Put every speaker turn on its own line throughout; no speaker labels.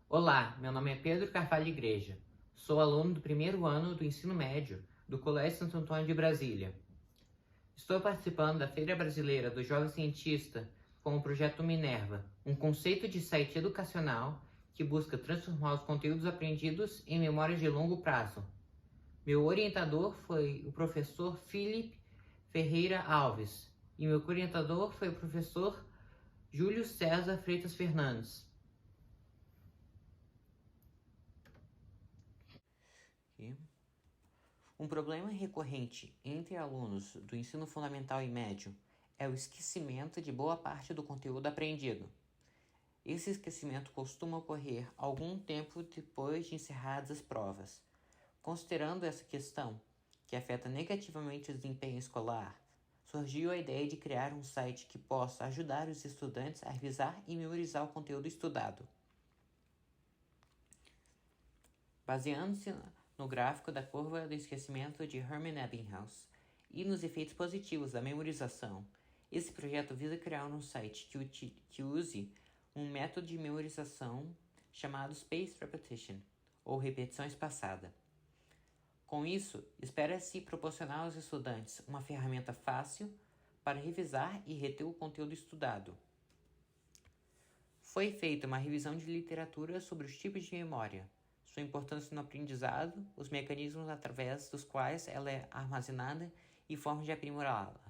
Olá, meu nome é Pedro Carvalho Igreja. Sou aluno do primeiro ano do ensino médio do Colégio Santo Antônio de Brasília. Estou participando da Feira Brasileira do Jovem Cientista com o projeto Minerva, um conceito de site educacional que busca transformar os conteúdos aprendidos em memórias de longo prazo. Meu orientador foi o professor Felipe Ferreira Alves e meu orientador foi o professor Júlio César Freitas Fernandes. Um problema recorrente entre alunos do ensino fundamental e médio é o esquecimento de boa parte do conteúdo aprendido. Esse esquecimento costuma ocorrer algum tempo depois de encerradas as provas. Considerando essa questão, que afeta negativamente o desempenho escolar, surgiu a ideia de criar um site que possa ajudar os estudantes a revisar e memorizar o conteúdo estudado. Baseando-se no gráfico da curva do esquecimento de Hermann Ebbinghaus e nos efeitos positivos da memorização, esse projeto visa criar um site que use um método de memorização chamado Spaced Repetition, ou repetição espaçada. Com isso, espera-se proporcionar aos estudantes uma ferramenta fácil para revisar e reter o conteúdo estudado. Foi feita uma revisão de literatura sobre os tipos de memória, sua importância no aprendizado, os mecanismos através dos quais ela é armazenada e formas de aprimorá-la.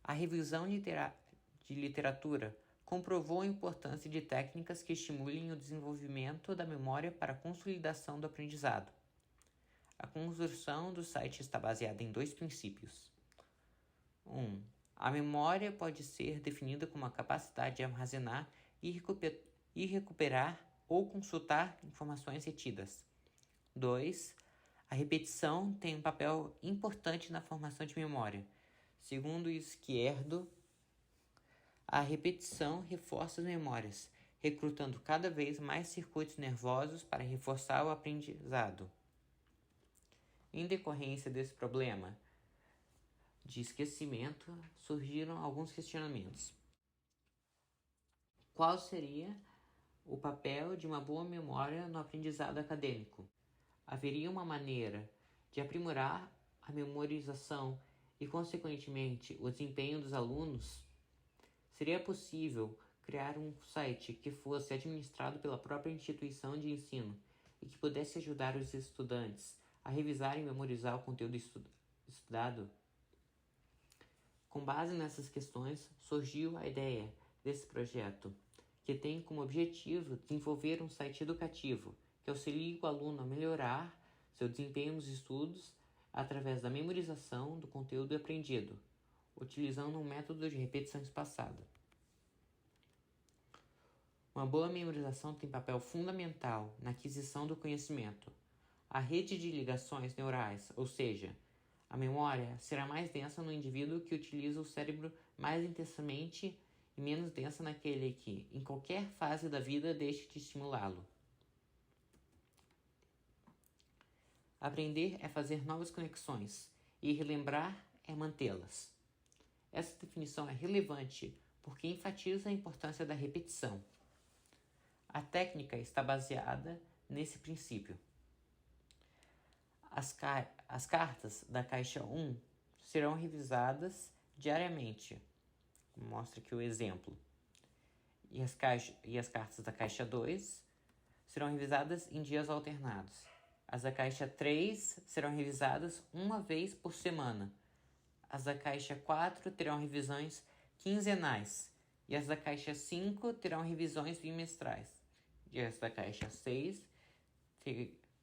A revisão de literatura comprovou a importância de técnicas que estimulem o desenvolvimento da memória para a consolidação do aprendizado. A construção do site está baseada em dois princípios. 1. A memória pode ser definida como a capacidade de armazenar e recuperar ou consultar informações retidas. 2. A repetição tem um papel importante na formação de memória. Segundo Izquierdo, a repetição reforça as memórias, recrutando cada vez mais circuitos nervosos para reforçar o aprendizado. Em decorrência desse problema de esquecimento, surgiram alguns questionamentos. Qual seria o papel de uma boa memória no aprendizado acadêmico? Haveria uma maneira de aprimorar a memorização e, consequentemente, o desempenho dos alunos? Seria possível criar um site que fosse administrado pela própria instituição de ensino e que pudesse ajudar os estudantes a revisar e memorizar o conteúdo estudado? Com base nessas questões, surgiu a ideia desse projeto, que tem como objetivo desenvolver um site educativo que auxilie o aluno a melhorar seu desempenho nos estudos através da memorização do conteúdo aprendido, utilizando um método de repetição espaçada. Uma boa memorização tem papel fundamental na aquisição do conhecimento. A rede de ligações neurais, ou seja, a memória, será mais densa no indivíduo que utiliza o cérebro mais intensamente e menos densa naquele que, em qualquer fase da vida, deixe de estimulá-lo. Aprender é fazer novas conexões e relembrar é mantê-las. Essa definição é relevante porque enfatiza a importância da repetição. A técnica está baseada nesse princípio. As cartas da caixa 1 serão revisadas diariamente, como mostra aqui o exemplo. E as cartas da caixa 2 serão revisadas em dias alternados. As da caixa 3 serão revisadas uma vez por semana. As da caixa 4 terão revisões quinzenais. E as da caixa 5 terão revisões bimestrais. E as da caixa 6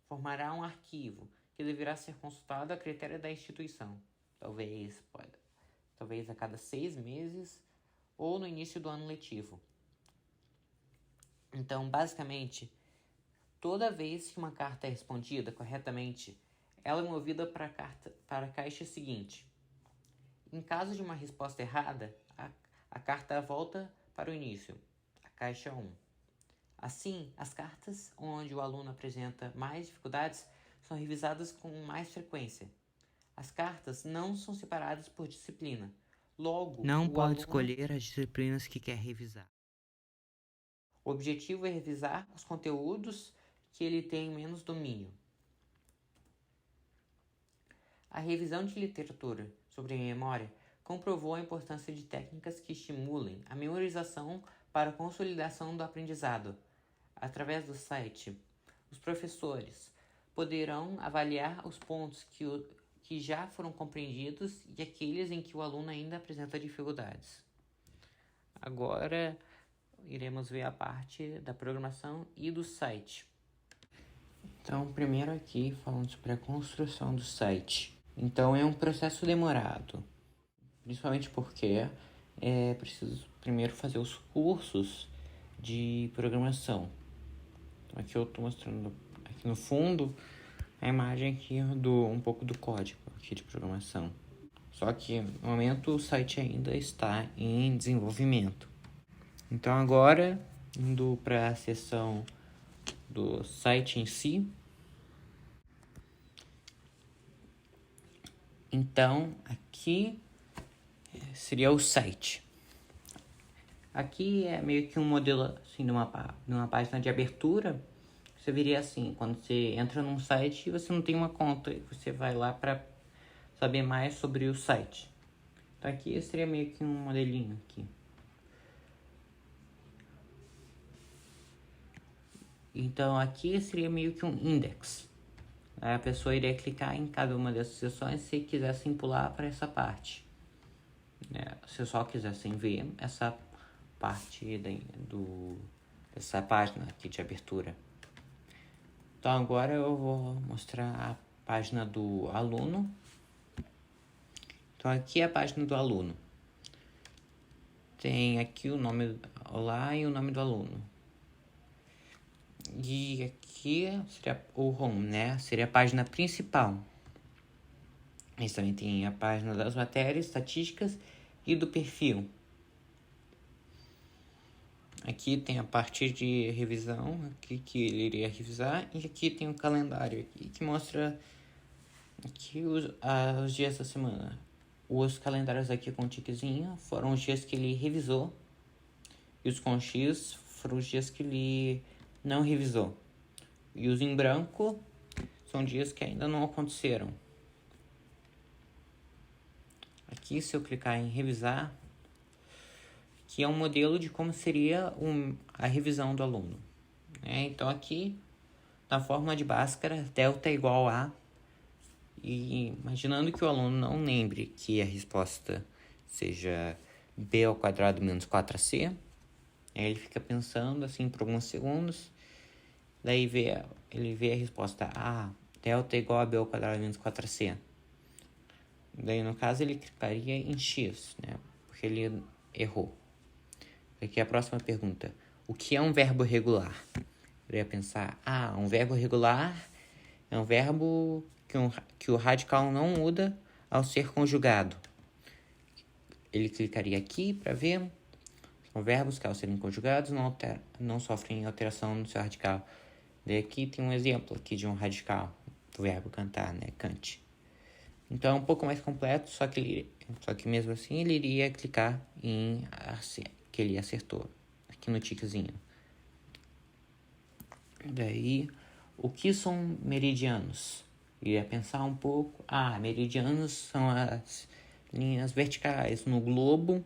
formará um arquivo que deverá ser consultado a critério da instituição, talvez a cada 6 meses ou no início do ano letivo. Então, basicamente, toda vez que uma carta é respondida corretamente, ela é movida para a caixa seguinte. Em caso de uma resposta errada, a carta volta para o início, a caixa 1. Assim, as cartas onde o aluno apresenta mais dificuldades são revisadas com mais frequência. As cartas não são separadas por disciplina. Logo,
Não
o
pode
aluno
escolher as disciplinas que quer revisar.
O objetivo é revisar os conteúdos que ele tem menos domínio. A revisão de literatura sobre memória comprovou a importância de técnicas que estimulem a memorização para a consolidação do aprendizado. Através do site, os professores poderão avaliar os pontos que já foram compreendidos e aqueles em que o aluno ainda apresenta dificuldades. Agora, iremos ver a parte da programação e do site. Então, primeiro aqui, falando sobre a construção do site. Então, é um processo demorado, principalmente porque é preciso primeiro fazer os cursos de programação. Então, aqui eu estou mostrando aqui no fundo a imagem aqui um pouco do código aqui de programação. Só que no momento o site ainda está em desenvolvimento. Então agora, indo para a seção do site em si. Então aqui seria o site. Aqui é meio que um modelo assim, de uma página de abertura. Você veria assim, quando você entra num site e você não tem uma conta, e você vai lá para saber mais sobre o site. Então aqui seria meio que um modelinho aqui. Então aqui seria meio que um index. Aí a pessoa iria clicar em cada uma dessas seções se quisessem pular para essa parte. Se só quisessem ver essa parte dessa página aqui de abertura. Então agora eu vou mostrar a página do aluno. Então aqui é a página do aluno. Tem aqui o nome Olá e o nome do aluno. E aqui seria o home, né? Seria a página principal. Mas também tem a página das matérias, estatísticas e do perfil. Aqui tem a parte de revisão, aqui que ele iria revisar, e aqui tem o calendário aqui, que mostra aqui os dias da semana. Os calendários aqui com tiquezinho foram os dias que ele revisou, e os com X foram os dias que ele não revisou. E os em branco são dias que ainda não aconteceram. Aqui, se eu clicar em revisar, que é um modelo de como seria a revisão do aluno. Então aqui, na forma de Bhaskara, delta é igual a, e imaginando que o aluno não lembre que a resposta seja b ao quadrado menos 4ac, aí ele fica pensando assim por alguns segundos, daí ele vê a resposta delta é igual a b ao quadrado menos 4ac. Daí no caso ele clicaria em x, porque ele errou. Aqui a próxima pergunta. O que é um verbo regular? Eu ia pensar, um verbo regular é um verbo que o radical não muda ao ser conjugado. Ele clicaria aqui para ver. São verbos que ao serem conjugados não sofrem alteração no seu radical. Daí aqui tem um exemplo aqui de um radical do verbo cantar, cante. Então é um pouco mais completo, só que mesmo assim ele iria clicar em que ele acertou aqui no tiquezinho. Daí, o que são meridianos? Iria pensar um pouco. Meridianos são as linhas verticais no globo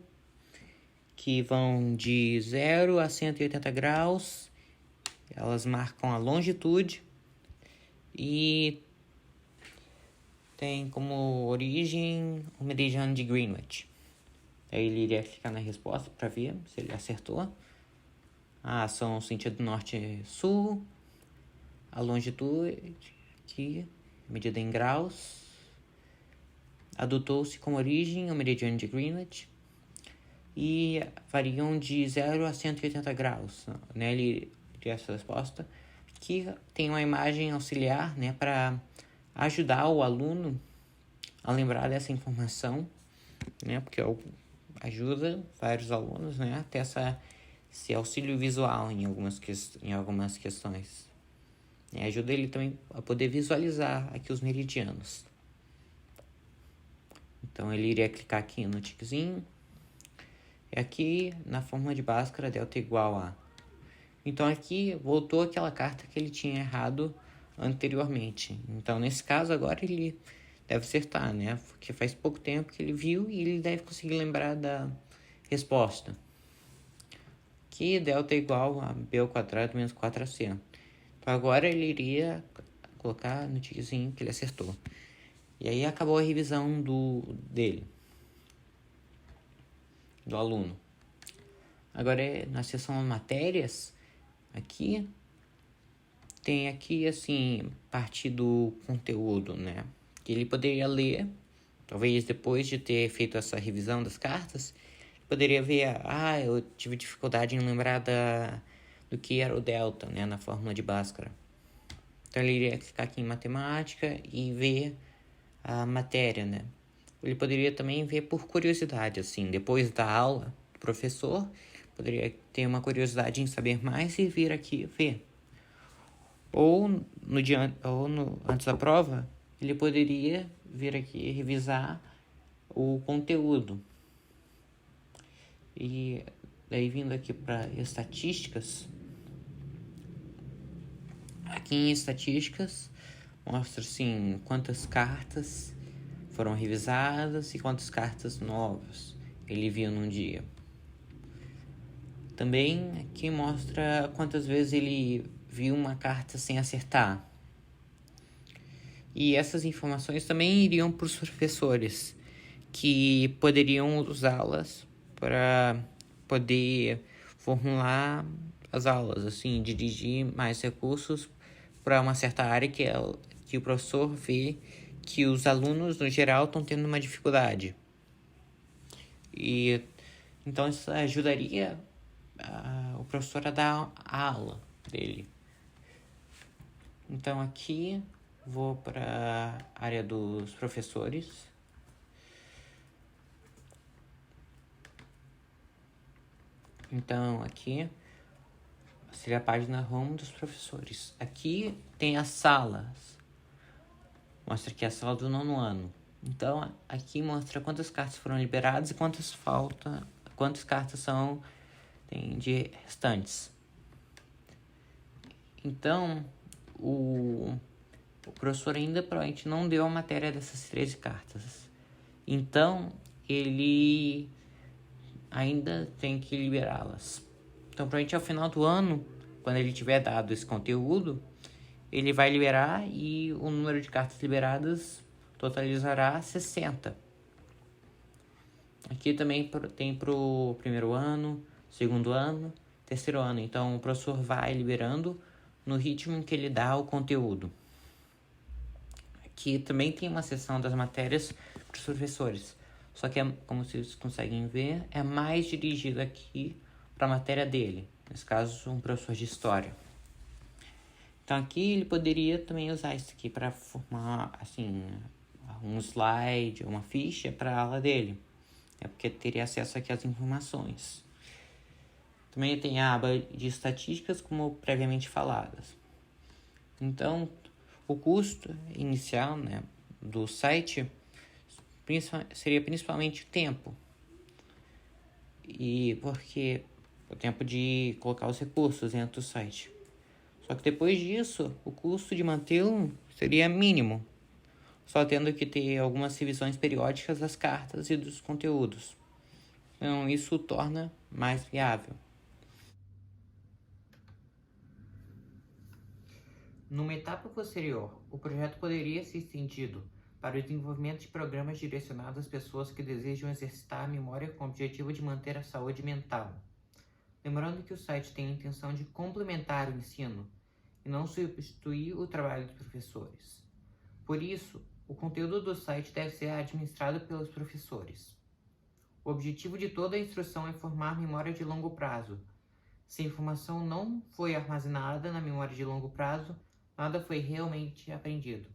que vão de 0 a 180 graus. Elas marcam a longitude e tem como origem o meridiano de Greenwich. Aí ele iria ficar na resposta para ver se ele acertou. São sentido norte-sul. A longitude, aqui, medida em graus. Adotou-se como origem o meridiano de Greenwich. E variam de 0 a 180 graus. Ele iria essa resposta. Aqui tem uma imagem auxiliar, para ajudar o aluno a lembrar dessa informação, porque ajuda vários alunos, a ter esse auxílio visual em algumas questões. Ajuda ele também a poder visualizar aqui os meridianos. Então ele iria clicar aqui no tiquezinho. E aqui na forma de Bhaskara, delta igual a. Então aqui voltou aquela carta que ele tinha errado anteriormente. Então nesse caso agora ele deve acertar, né? Porque faz pouco tempo que ele viu e ele deve conseguir lembrar da resposta. Que delta é igual a b ao quadrado menos 4ac. Então agora ele iria colocar no tiquezinho que ele acertou. E aí acabou a revisão do aluno. Agora na seção matérias, aqui tem aqui assim, parte do conteúdo, né? Que ele poderia ler, talvez depois de ter feito essa revisão das cartas, poderia ver, eu tive dificuldade em lembrar do que era o delta, né, na fórmula de Bhaskara. Então ele iria clicar aqui em matemática e ver a matéria, né. Ele poderia também ver por curiosidade, assim, depois da aula do professor, poderia ter uma curiosidade em saber mais e vir aqui ver. Ou antes da prova, ele poderia vir aqui revisar o conteúdo. E daí vindo aqui para estatísticas, aqui em estatísticas mostra assim quantas cartas foram revisadas e quantas cartas novas ele viu num dia. Também aqui mostra quantas vezes ele viu uma carta sem acertar. E essas informações também iriam para os professores, que poderiam usá-las para poder formular as aulas, assim, dirigir mais recursos para uma certa área que o professor vê que os alunos, no geral, estão tendo uma dificuldade. E então isso ajudaria o professor a dar a aula dele. Então aqui vou para a área dos professores. Então aqui seria a página home dos professores. Aqui tem as salas. Mostra aqui a sala do 9º ano. Então aqui mostra quantas cartas foram liberadas e quantas cartas tem de restantes. Então o professor ainda provavelmente não deu a matéria dessas 13 cartas. Então ele ainda tem que liberá-las. Então provavelmente ao final do ano, quando ele tiver dado esse conteúdo, ele vai liberar e o número de cartas liberadas totalizará 60. Aqui também tem para o 1º ano, 2º ano, 3º ano. Então o professor vai liberando no ritmo em que ele dá o conteúdo. Aqui também tem uma seção das matérias para os professores. Só que, como vocês conseguem ver, é mais dirigido aqui para a matéria dele. Nesse caso, um professor de história. Então aqui ele poderia também usar isso aqui para formar assim, um slide, uma ficha para a aula dele. Porque teria acesso aqui às informações. Também tem a aba de estatísticas, como previamente faladas. Então, o custo inicial, né, do site seria principalmente o tempo. E porque o tempo de colocar os recursos dentro do site. Só que depois disso, o custo de mantê-lo seria mínimo, só tendo que ter algumas revisões periódicas das cartas e dos conteúdos. Então, isso o torna mais viável. Numa etapa posterior, o projeto poderia ser estendido para o desenvolvimento de programas direcionados às pessoas que desejam exercitar a memória com o objetivo de manter a saúde mental. Lembrando que o site tem a intenção de complementar o ensino e não substituir o trabalho dos professores. Por isso, o conteúdo do site deve ser administrado pelos professores. O objetivo de toda a instrução é formar memória de longo prazo. Se a informação não foi armazenada na memória de longo prazo, nada foi realmente aprendido.